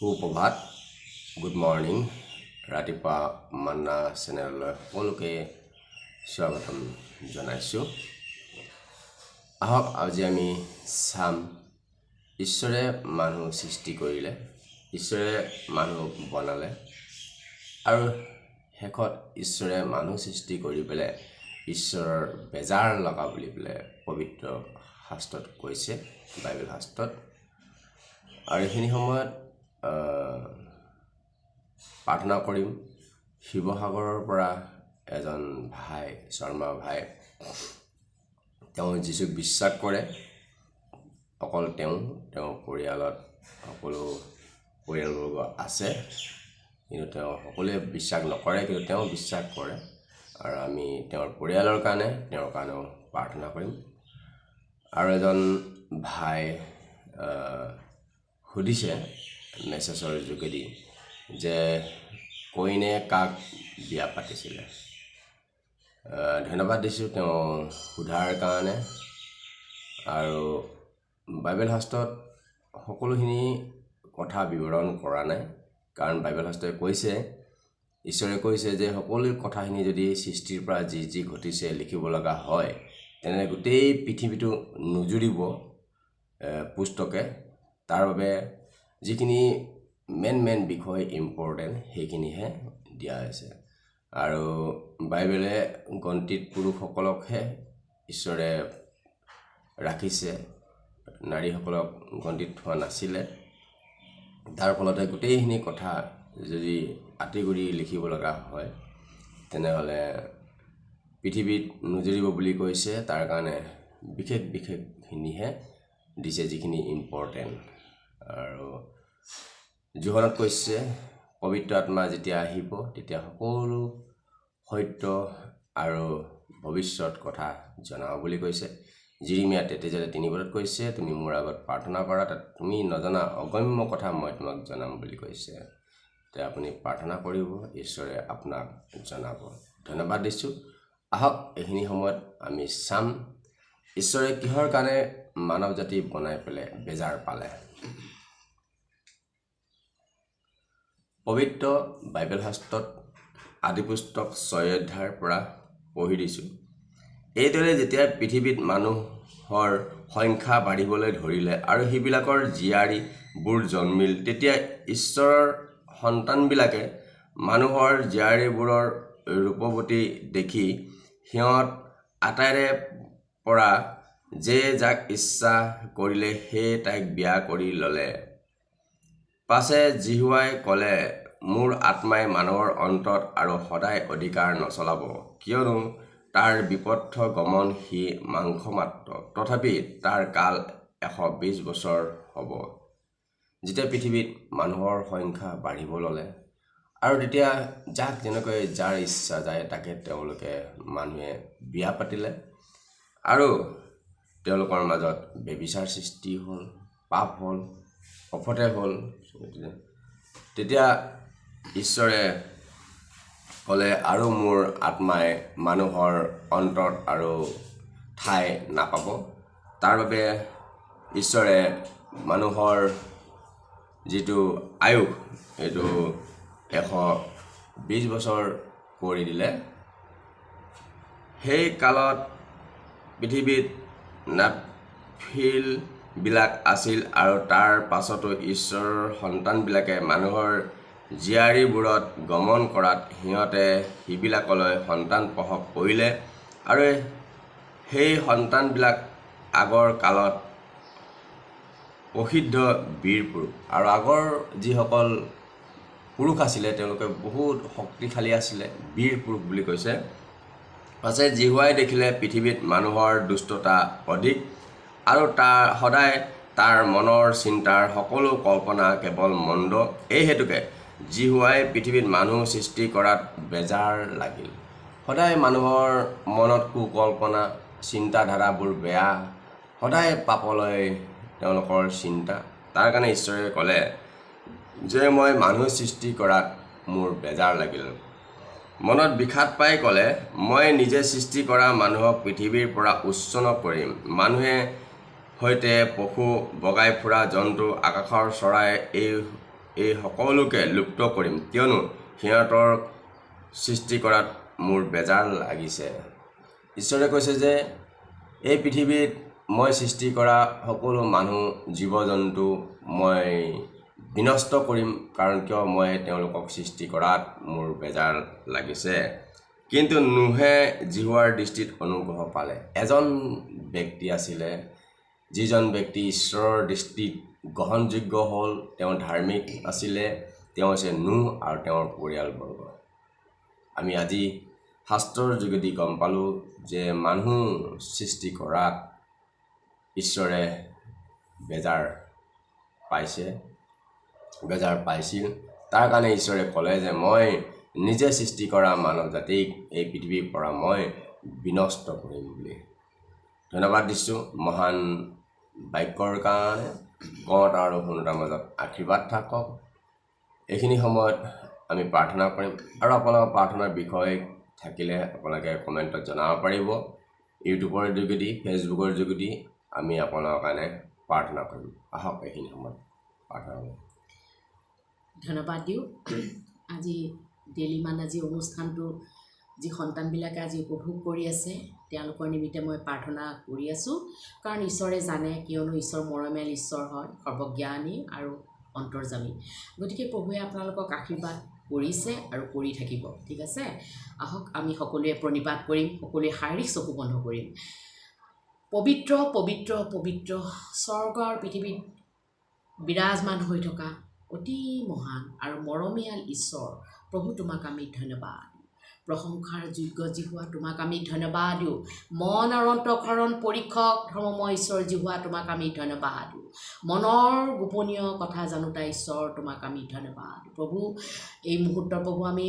সুপ্ৰভাত, good morning. ৰাতিপুৱা মান্না চেনেললৈ সকলোকে স্বাগতম জনাইছোঁ। আহক আজি আমি চাম ঈশ্বৰে মানুহ সৃষ্টি কৰিলে, ঈশ্বৰে মানুহ বনালে আৰু শেষত ঈশ্বৰে মানুহ সৃষ্টি কৰি পেলাই ঈশ্বৰৰ বেজাৰ লগা বুলি পেলাই পবিত্ৰ শাস্ত্ৰত কৈছে, বাইবেল শাস্ত্ৰত। আৰু এইখিনি সময়ত প্ৰাৰ্থনা কৰিম। শিৱসাগৰৰ পৰা এজন ভাই, শৰ্মা ভাই, তেওঁ যীশুক বিশ্বাস কৰে। অকল তেওঁৰ পৰিয়ালত সকলো পৰিয়ালবৰ্গ আছে, কিন্তু তেওঁ সকলোৱে বিশ্বাস নকৰে, কিন্তু তেওঁ বিশ্বাস কৰে। আৰু আমি তেওঁৰ পৰিয়ালৰ কাৰণে তেওঁৰ কাৰণেও প্ৰাৰ্থনা কৰিম। আৰু এজন ভাই সুধিছে মেছেজৰ যোগেদি যে কইনে কাক বিয়া পাতিছিলে। ধন্যবাদ দিছোঁ তেওঁ সোধাৰ কাৰণে। আৰু বাইবেল শাস্ত্ৰত সকলোখিনি কথা বিৱৰণ কৰা নাই, কাৰণ বাইবেল শাস্ত্ৰই কৈছে, ঈশ্বৰে কৈছে যে সকলো কথাখিনি যদি সৃষ্টিৰ পৰা যি ঘটিছে লিখিব লগা হয়, তেনে গোটেই পৃথিৱীটো নুজুৰিব পুস্তকে। তাৰ বাবে যিখিনি মেইন বিষয় ইম্পৰ্টেণ্ট সেইখিনিহে দিয়া হৈছে। আৰু বাইবেলে গন্তিত পুৰুষসকলকহে ঈশ্বৰে ৰাখিছে, নাৰীসকলক গন্তিত থোৱা নাছিলে। তাৰ ফলতে গোটেইখিনি কথা যদি আঁতিগুৰি লিখিব লগা হয়, তেনেহ'লে পৃথিৱীত নুজুৰিব বুলি কৈছে। তাৰ কাৰণে বিশেষখিনিহে দিছে, যিখিনি ইম্পৰ্টেণ্ট। আৰু যোহনত কৈছে পবিত্ৰ আত্মা যেতিয়া আহিব, তেতিয়া সকলো সত্য আৰু ভৱিষ্যত কথা জনাব বুলি কৈছে। যিৰিমিয়া 33:3 কৈছে, তুমি মোৰ আগত প্ৰাৰ্থনা কৰা, তাত তুমি নজনা অগম্য কথা মই তোমাক জনাম বুলি কৈছে। তেতিয়া আপুনি প্ৰাৰ্থনা কৰিব, ঈশ্বৰে আপোনাক জনাব। ধন্যবাদ দিছোঁ। আহক এইখিনি সময়ত আমি চাম ঈশ্বৰে কিহৰ কাৰণে মানৱ জাতি বনাই পেলাই বেজাৰ পালে। পবিত্ৰ বাইবেল শাস্ত্ৰত আদিপুস্তক 6 অধ্যায়ৰ পৰা পঢ়ি দিছোঁ। এইদৰে যেতিয়া পৃথিৱীত মানুহৰ সংখ্যা বাঢ়িবলৈ ধৰিলে আৰু সেইবিলাকৰ জীয়াৰীবোৰ জন্মিল, তেতিয়া ঈশ্বৰৰ সন্তানবিলাকে মানুহৰ জীয়াৰীবোৰৰ ৰূপৱতী দেখি সিহঁত আটাইৰে পৰা যে যাক ইচ্ছা কৰিলে সেই তাইক বিয়া কৰি ল'লে। পাছে জিহুৱাই ক'লে, মোৰ আত্মাই মানুহৰ অন্তৰত আৰু সদায় অধিকাৰ নচলাব, কিয়নো তাৰ বিপথ গমন সি মাংস মাত্ৰ, তথাপি তাৰ কাল 120 বছৰ হ'ব। যেতিয়া পৃথিৱীত মানুহৰ সংখ্যা বাঢ়িব ল'লে আৰু তেতিয়া যাক যেনেকৈ যাৰ ইচ্ছা যায় তাকে মানুহে বিয়া পাতিলে, আৰু তেওঁলোকৰ মাজত ব্যভিচাৰ সৃষ্টি হ'ল, পাপ হ'ল, অপথে হ'ল। তেতিয়া ঈশ্বৰে ক'লে, আৰু মোৰ আত্মাই মানুহৰ অন্তৰত আৰু ঠাই নাপাব। তাৰ বাবে ঈশ্বৰে মানুহৰ যিটো আয়ুস, সেইটো 120 বছৰ কৰি দিলে। সেই কালত পৃথিৱীত নাফিলবিলাক আছিল, আৰু তাৰ পাছতো ঈশ্বৰৰ সন্তানবিলাকে মানুহৰ জীয়াৰীবোৰত গমন কৰাত সিহঁতে সিবিলাকলৈ সন্তান প্ৰসৱ কৰিলে। আৰু সেই সন্তানবিলাক আগৰ কালত প্ৰসিদ্ধ বীৰ পুৰুষ, আৰু আগৰ যিসকল পুৰুষ আছিলে তেওঁলোকে বহুত শক্তিশালী আছিলে, বীৰ পুৰুষ বুলি কৈছে। পাছে জিহুৱাই দেখিলে পৃথিৱীত মানুহৰ দুষ্টতা অধিক, আৰু সদায় তাৰ মনৰ চিন্তাৰ সকলো কল্পনা কেৱল মন্দ। এই হেতুকে জিহুৱাই পৃথিৱীত মানুহ সৃষ্টি কৰাত বেজাৰ লাগিল। সদায় মানুহৰ মনত কুকল্পনা, চিন্তাধাৰাবোৰ বেয়া, সদায় পাপলৈ তেওঁলোকৰ চিন্তা। তাৰ কাৰণে ঈশ্বৰে ক'লে যে মই মানুহ সৃষ্টি কৰাত মোৰ বেজাৰ লাগিল। মনত বিষাদ পাই ক'লে, মই নিজে সৃষ্টি কৰা মানুহক পৃথিৱীৰ পৰা উচ্ছন্ন কৰিম। মানুহে সৈতে পশু, বগাই ফুৰা জন্তু, আকাশৰ চৰাই, এই এই সকলোকে লুপ্ত কৰিম, কিয়নো সিহঁতৰ সৃষ্টি কৰাত মোৰ বেজাৰ লাগিছে। ঈশ্বৰে কৈছে যে এই পৃথিৱীত মই সৃষ্টি কৰা সকলো মানুহ জীৱ জন্তু মই বিনষ্ট কৰিম, কাৰণ কিয় মই তেওঁলোকক সৃষ্টি কৰাত মোৰ বেজাৰ লাগিছে। কিন্তু নোহে জিহুৱাৰ দৃষ্টিত অনুগ্ৰহ পালে। এজন ব্যক্তি আছিলে, যিজন ব্যক্তি ঈশ্বৰৰ দৃষ্টিত গ্ৰহণযোগ্য হ'ল, তেওঁ ধাৰ্মিক আছিলে, তেওঁ হৈছে নোহ আৰু তেওঁৰ পৰিয়ালবৰ্গ। আমি আজি শাস্ত্ৰৰ যোগেদি গম পালোঁ যে মানুহ সৃষ্টি কৰাত ঈশ্বৰে বেজাৰ পাইছিল। তাৰ কাৰণে ঈশ্বৰে ক'লে যে মই নিজে সৃষ্টি কৰা মানৱ জাতিক এই পৃথিৱীৰ পৰা মই বিনষ্ট কৰিম বুলি। ধন্যবাদ দিছোঁ মহান বাক্যৰ কাৰণে। কত আৰু শুনোতাৰ মাজত আশীৰ্বাদ থাকক। এইখিনি সময়ত আমি প্ৰাৰ্থনা কৰিম, আৰু আপোনালোকৰ প্ৰাৰ্থনাৰ বিষয় থাকিলে আপোনালোকে কমেণ্টত জনাব পাৰিব। ইউটিউবৰ যোগেদি, ফেচবুকৰ যোগেদি আমি আপোনালোকৰ কাৰণে প্ৰাৰ্থনা কৰিম। আহক এইখিনি সময়ত প্ৰাৰ্থনা কৰিম। ধন্যবাদ দিওঁ। আজি ডেইলি মান আজি অনুষ্ঠানটো যি সন্তানবিলাকে আজি উপভোগ কৰি আছে, তেওঁলোকৰ নিমিত্তে মই প্ৰাৰ্থনা কৰি আছোঁ। কাৰণ ঈশ্বৰে জানে, কিয়নো ঈশ্বৰ মৰমীয়াল ঈশ্বৰ হয়, সৰ্বজ্ঞানী আৰু অন্তৰ্যামী। গতিকে প্ৰভুৱে আপোনালোকক আশীৰ্বাদ কৰিছে আৰু কৰি থাকিব। ঠিক আছে, আহক আমি সকলোৱে প্ৰণিপাত কৰিম, সকলোৱে শাৰীৰিক চকু বন্ধ কৰিম। পবিত্ৰ পবিত্ৰ পবিত্ৰ স্বৰ্গ আৰু পৃথিৱীত বিৰাজমান হৈ থকা অতি মহান আৰু মৰমীয়াল ঈশ্বৰ প্ৰভু, তোমাক আমি ধন্যবাদ। প্ৰশংসাৰ যোগ্য জিহুৱা, তোমাক আমি ধন্যবাদ দিওঁ। মন আৰু অন্তঃকৰণ পৰীক্ষক ধৰ্মময় ঈশ্বৰ জিহুৱা, তোমাক আমি ধন্যবাদ দিওঁ। মনৰ গোপনীয় কথা জানোতা ঈশ্বৰ, তোমাক আমি ধন্যবাদ। প্ৰভু, এই মুহূৰ্তৰ প্ৰভু আমি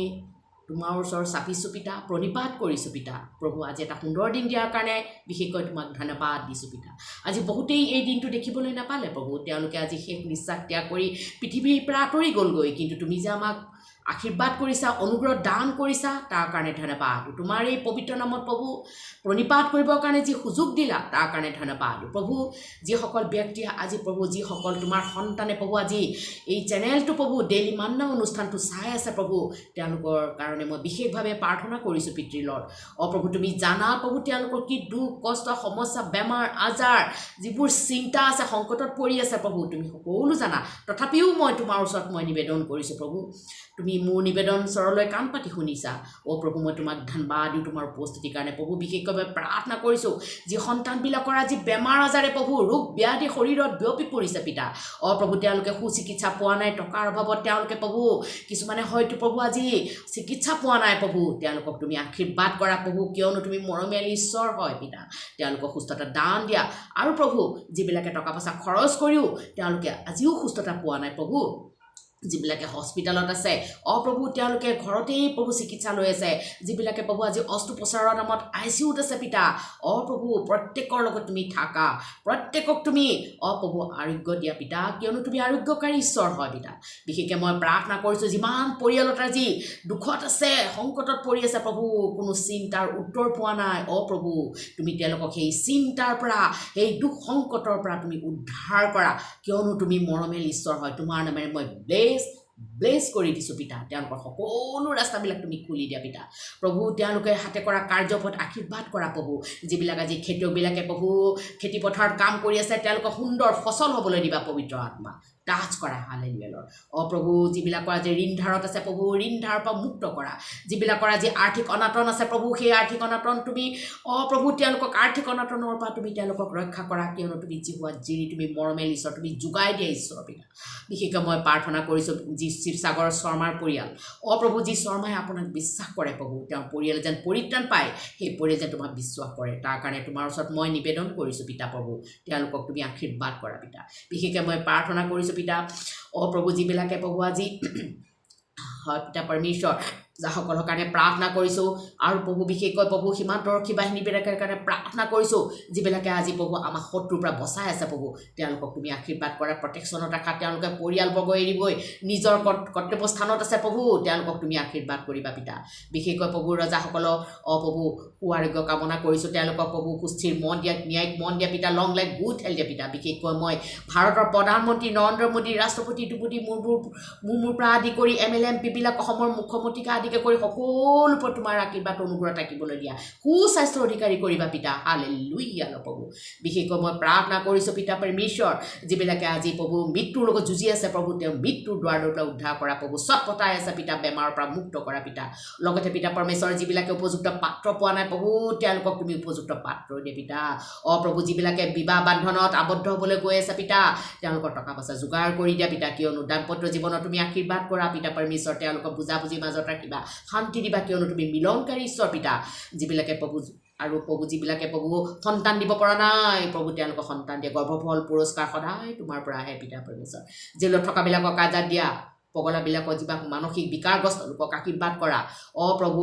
তোমাৰ ওচৰত চাপিছোঁ পিতা, প্ৰণিপাত কৰিছোঁ পিতা। প্ৰভু, আজি এটা সুন্দৰ দিন দিয়াৰ কাৰণে বিশেষকৈ তোমাক ধন্যবাদ দিছোঁ পিতা। আজি বহুতেই এই দিনটো দেখিবলৈ নাপালে প্ৰভু, তেওঁলোকে আজি শেষ নিশ্বাস ত্যাগ কৰি পৃথিৱীৰ পৰা আঁতৰি গ'লগৈ। কিন্তু তুমি যে আমাক আশীৰ্বাদ কৰিছা, অনুগ্ৰহ দান কৰিছা, তাৰ কাৰণে ধন্যবাদ। তোমাৰ এই পবিত্ৰ নামত প্ৰভু প্ৰণিপাত কৰিবৰ কাৰণে যি সুযোগ দিলা, তাৰ কাৰণে ধন্যবাদ। প্ৰভু, যিসকল ব্যক্তিয়ে আজি প্ৰভু, যিসকল তোমাৰ সন্তানে প্ৰভু আজি এই চেনেলটো প্ৰভু ডেইলি মান্না অনুষ্ঠানটো চাই আছে প্ৰভু, তেওঁলোকৰ কাৰণে মই বিশেষভাৱে প্ৰাৰ্থনা কৰিছোঁ পিতৃলৰ। প্ৰভু, তুমি জানা প্ৰভু তেওঁলোকৰ কি দুখ কষ্ট সমস্যা বেমাৰ আজাৰ, যিবোৰ চিন্তা আছে, সংকটত পৰি আছে প্ৰভু, তুমি সকলো জানা। তথাপিও মই তোমাৰ ওচৰত মই নিবেদন কৰিছোঁ প্ৰভু, তুমি মোৰ নিবেদন চৰলৈ কাণ পাতি শুনিছা। প্ৰভু, মই তোমাক ধন্যবাদ দিওঁ তোমাৰ উপস্থিতিৰ কাৰণে। প্ৰভু, বিশেষভাৱে প্ৰাৰ্থনা কৰিছোঁ যি সন্তানবিলাকৰ আজি বেমাৰ আজাৰে প্ৰভু ৰোগ ব্যাধি শৰীৰত বিয়পি পৰিছে পিতা। প্ৰভু, তেওঁলোকে সুচিকিৎসা পোৱা নাই, টকাৰ অভাৱত তেওঁলোকে প্ৰভু কিছুমানে হয়তো প্ৰভু আজি চিকিৎসা পোৱা নাই প্ৰভু, তেওঁলোকক তুমি আশীৰ্বাদ কৰা প্ৰভু, কিয়নো তুমি মৰমীয়াল ঈশ্বৰ হয় পিতা। তেওঁলোকক সুস্থতা দান দিয়া। আৰু প্ৰভু, যিবিলাকে টকা পইচা খৰচ কৰিও তেওঁলোকে আজিও সুস্থতা পোৱা নাই প্ৰভু, যিবিলাকে হস্পিটেলত আছে প্ৰভু, তেওঁলোকে ঘৰতেই প্ৰভু চিকিৎসা লৈ আছে, যিবিলাকে প্ৰভু আজি অস্ত্ৰোপচাৰৰ নামত ICUত আছে পিতা। প্ৰভু, প্ৰত্যেকৰ লগত তুমি থাকা, প্ৰত্যেকক তুমি প্ৰভু আৰোগ্য দিয়া পিতা, কিয়নো তুমি আৰোগ্যকাৰী ঈশ্বৰ হয় পিতা। বিশেষকৈ মই প্ৰাৰ্থনা কৰিছোঁ যিমান পৰিয়ালত আজি দুখত আছে, সংকটত পৰি আছে প্ৰভু, কোনো চিন্তাৰ উত্তৰ পোৱা নাই, প্ৰভু তুমি তেওঁলোকক সেই চিন্তাৰ পৰা, সেই দুখ সংকটৰ পৰা তুমি উদ্ধাৰ কৰা, কিয়নো তুমি মৰমীয়াল ঈশ্বৰ হয়। তোমাৰ নামেৰে মই ব্লেছ কৰি দিছোঁ পিতা। তেওঁলোকৰ সকলো ৰাস্তাবিলাক তুমি খুলি দিয়া পিতা। প্ৰভু, তেওঁলোকে হাতে কৰা কাৰ্যপথ আশীৰ্বাদ কৰা প্ৰভু। যিবিলাক আজি খেতিয়কবিলাকে প্ৰভু খেতিপথাৰত কাম কৰি আছে, তেওঁলোকক সুন্দৰ ফচল হ'বলৈ দিবা পবিত্ৰ আত্মা। টাচ কৰা হালেলুয়া লৰ্ড। প্ৰভু, যিবিলাকৰ আজি ঋণ ধাৰত আছে প্ৰভু, ঋণ ধাৰৰ পৰা মুক্ত কৰা। যিবিলাকৰ আজি আৰ্থিক অনাটন আছে প্ৰভু, সেই আৰ্থিক অনাটন তুমি প্ৰভু তেওঁলোকক আৰ্থিক অনাটনৰ পৰা তুমি তেওঁলোকক ৰক্ষা কৰা, কিয়নো তুমি জিহুৱাত জিৰি, তুমি মৰমীয়াল ঈশ্বৰ, তুমি যোগাই দিয়া ঈশ্বৰ পিতা। বিশেষকৈ মই প্ৰাৰ্থনা কৰিছোঁ যি শিৱসাগৰ শৰ্মাৰ পৰিয়াল, প্ৰভু যি শৰ্মাই আপোনাক বিশ্বাস কৰে প্ৰভু, তেওঁৰ পৰিয়াল যেন পৰিত্ৰাণ পায়, সেই পৰিয়াল যেন তোমাক বিশ্বাস কৰে, তাৰ কাৰণে তোমাৰ ওচৰত মই নিবেদন কৰিছোঁ পিতা। প্ৰভু, তেওঁলোকক তুমি আশীৰ্বাদ কৰা পিতা। বিশেষকৈ মই প্ৰাৰ্থনা কৰিছোঁ পিতা। প্ৰভু, যিবিলাকে প্ৰভু আজি হয় পিতা পৰমেশ্বৰ যাসকলৰ কাৰণে প্ৰাৰ্থনা কৰিছোঁ আৰু প্ৰভু বিশেষকৈ প্ৰভু সীমান্তৰক্ষী বাহিনীবিলাকৰ কাৰণে প্ৰাৰ্থনা কৰিছোঁ যিবিলাকে আজি প্ৰভু আমাক শত্ৰুৰ পৰা বচাই আছে প্ৰভু তেওঁলোকক তুমি আশীৰ্বাদ কৰা প্ৰটেকশ্যনত ৰাখা তেওঁলোকে পৰিয়ালবৰ্গ এৰিবই নিজৰ কৰ্তব্যস্থানত আছে প্ৰভু তেওঁলোকক তুমি আশীৰ্বাদ কৰিবা পিতা বিশেষকৈ প্ৰভু ৰজাসকলক প্ৰভু সুআৰোগ্য কামনা কৰিছোঁ তেওঁলোকক প্ৰভু সুস্থিৰ মন দিয়া ন্যায়িক মন দিয়া পিতা লং লাইফ গুড হেল্থ দিয়া পিতা বিশেষকৈ মই ভাৰতৰ প্ৰধানমন্ত্ৰী নৰেন্দ্ৰ মোদী ৰাষ্ট্ৰপতি দ্ৰৌপদী মুৰ্মুৰ পৰা আদি কৰি MLA MP বিলাক অসমৰ মুখ্যমন্ত্ৰীকে আদিকে কৰি সকলো ওপৰত তোমাৰ আশীৰ্বাদ অনুগ্ৰহ থাকিবলৈ দিয়া সুস্বাস্থ্য অধিকাৰী কৰিবা পিতা হালেলুয়া প্ৰভু বিশেষকৈ মই প্ৰাৰ্থনা কৰিছোঁ পিতা পৰমেশ্বৰ যিবিলাকে আজি প্ৰভু মৃত্যুৰ লগত যুঁজি আছে প্ৰভু তেওঁ মৃত্যুৰ দুৱাৰৰ পৰা উদ্ধাৰ কৰা প্ৰভু চট পতাই আছে পিতা বেমাৰৰ পৰা মুক্ত কৰা পিতা লগতে পিতা পৰমেশ্বৰ যিবিলাকে উপযুক্ত পাত্ৰ পোৱা নাই প্ৰভু তেওঁলোকক তুমি উপযুক্ত পাত্ৰ দিয়া পিতা প্ৰভু যিবিলাকে বিবাহ বান্ধনত আবদ্ধ হ'বলৈ গৈ আছে পিতা তেওঁলোকৰ টকা পইচা যোগাৰ কৰি দিয়া পিতা কিয়নো দাম্পত্য জীৱনত তুমি আশীৰ্বাদ কৰা পিতা পৰমেশ্বৰ তেওঁলোকক বুজাবুজি মাজত ৰাখিবা শান্তি দিবা কিয়নো তুমি মিলনকাৰী ঈশ্বৰ পিতা যিবিলাকে প্ৰভু আৰু প্ৰভু যিবিলাকে প্ৰভু সন্তান দিব পৰা নাই প্ৰভু তেওঁলোকক সন্তান দিয়ে গৰ্ভফল পুৰস্কাৰ সদায় তোমাৰ পৰা আহে পিতা পৰমেশ্বৰ জেলত থকাবিলাকক আজাদ দিয়া পগলাবিলাকৰ যিবিলাক মানসিক বিকাৰগ্ৰস্ত লোকক আশীৰ্বাদ কৰা প্ৰভু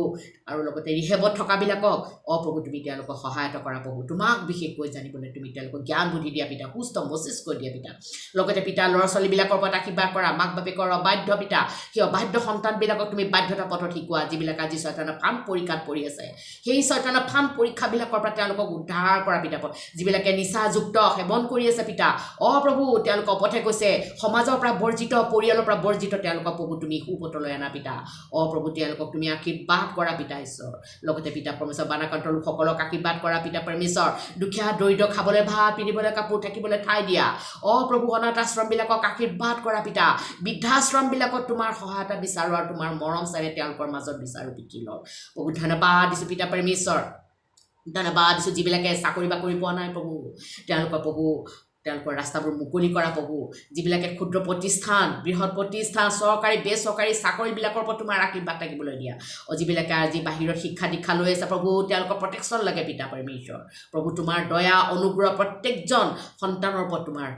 আৰু লগতে ৰিহেবত থকাবিলাকক প্ৰভু তুমি তেওঁলোকক সহায়তা কৰা প্ৰভু তোমাক বিশেষকৈ জানিবলৈ তুমি তেওঁলোকক জ্ঞান বুদ্ধি দিয়া পিতা সুস্থ মস্তিষ্ক দিয়া পিতা লগতে পিতা ল'ৰা ছোৱালীবিলাকৰ ওপৰত আশীৰ্বাদ কৰা মাক বাপেকৰ অবাধ্য পিতা সেই অবাধ্য সন্তানবিলাকক তুমি বাধ্যতা পথত শিকোৱা যিবিলাক আজি ছয়তানৰ ফান পৰীক্ষাত পৰি আছে সেই ছয়তানৰ ফান পৰীক্ষাবিলাকৰ পৰা তেওঁলোকক উদ্ধাৰ কৰা পিতা যিবিলাকে নিচাযুক্ত সেৱন কৰি আছে পিতা প্ৰভু তেওঁলোকৰ পথে গৈছে সমাজৰ পৰা বৰ্জিত পৰিয়ালৰ পৰা বৰ্জিত তেওঁলোকক প্ৰভু তুমি সুপথলৈ আনা পিতা প্ৰভু তেওঁলোকক তুমি আশীৰ্বাদ কৰা পিতা ঈশ্বৰ লগতে পিতা পৰমেশ্বৰ বানাক্ৰান্ত লোকসকলক আশীৰ্বাদ কৰা পিতা পৰমেশ্বৰ দুখীয়া দৰিদ্ৰ খাবলৈ ভাত পিন্ধিবলৈ কাপোৰ থাকিবলৈ ঠাই দিয়া প্ৰভু অনাথ আশ্ৰমবিলাকক আশীৰ্বাদ কৰা পিতা বৃদ্ধাশ্ৰমবিলাকত তোমাৰ সহায়তা বিচাৰোঁ আৰু তোমাৰ মৰম চাৰে তেওঁলোকৰ মাজত বিচাৰোঁ পিতৃ লগ প্ৰভু ধন্যবাদ দিছোঁ পিতা পৰমেশ্বৰ ধন্যবাদ দিছোঁ যিবিলাকে চাকৰি বাকৰি পোৱা নাই প্ৰভু তেওঁলোকৰ ৰাস্তাবোৰ মুকলি কৰা প্ৰভু যিবিলাকে ক্ষুদ্ৰ প্ৰতিষ্ঠান বৃহৎ প্ৰতিষ্ঠান চৰকাৰী বেচৰকাৰী চাকৰিবিলাকৰ ওপৰত তোমাৰ আশীৰ্বাদ থাকিবলৈ দিয়া যিবিলাকে আজি বাহিৰত শিক্ষা দীক্ষা লৈ আছে প্ৰভু তেওঁলোকৰ প্ৰটেকশ্যন লাগে পিতা পৰমেশ্বৰ প্ৰভু তোমাৰ দয়া অনুগ্ৰহ প্ৰত্যেকজন সন্তানৰ ওপৰত তোমাৰ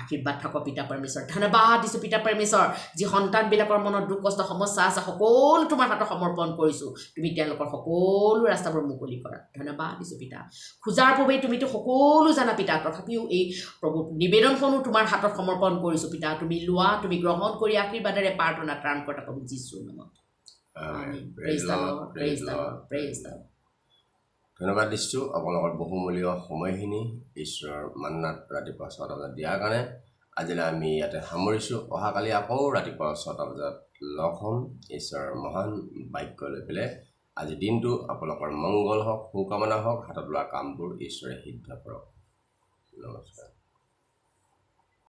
আশীৰ্বাদ থাকক পিতা পৰমেশ্বৰ ধন্যবাদ দিছোঁ পিতা পৰমেশ্বৰ যি সন্তানবিলাকৰ মনত দুখ কষ্ট সমস্যা আছে সকলো তোমাৰ হাতত সমৰ্পণ কৰিছোঁ তুমি তেওঁলোকৰ সকলো ৰাস্তাবোৰ মুকলি কৰা ধন্যবাদ দিছোঁ পিতা খোজাৰ পূৰ্বেই তুমিতো সকলো জানা পিতা তথাপিও এই প্ৰভু নিবেদনখনো তোমাৰ হাতত সমৰ্পণ কৰিছোঁ পিতা তুমি লোৱা তুমি গ্ৰহণ কৰি আশীৰ্বাদেৰে প্ৰাৰ্থনা ত্ৰাণকৰ্তা প্ৰভু যীশুৰ নামত ধন্যবাদ দিছোঁ আপোনালোকৰ বহুমূলীয় সময়খিনি ঈশ্বৰৰ মান্নাত ৰাতিপুৱা 6টা বজাত দিয়াৰ কাৰণে আজিলৈ আমি ইয়াতে সামৰিছোঁ অহাকালি আকৌ ৰাতিপুৱা 6টা বজাত লগ হ'ম ঈশ্বৰৰ মহান বাক্য লৈ পেলাই আজি দিনটো আপোনালোকৰ মংগল হওক সুকামনা হওক হাতত লোৱা কামবোৰ ঈশ্বৰে সিদ্ধ কৰক নমস্কাৰ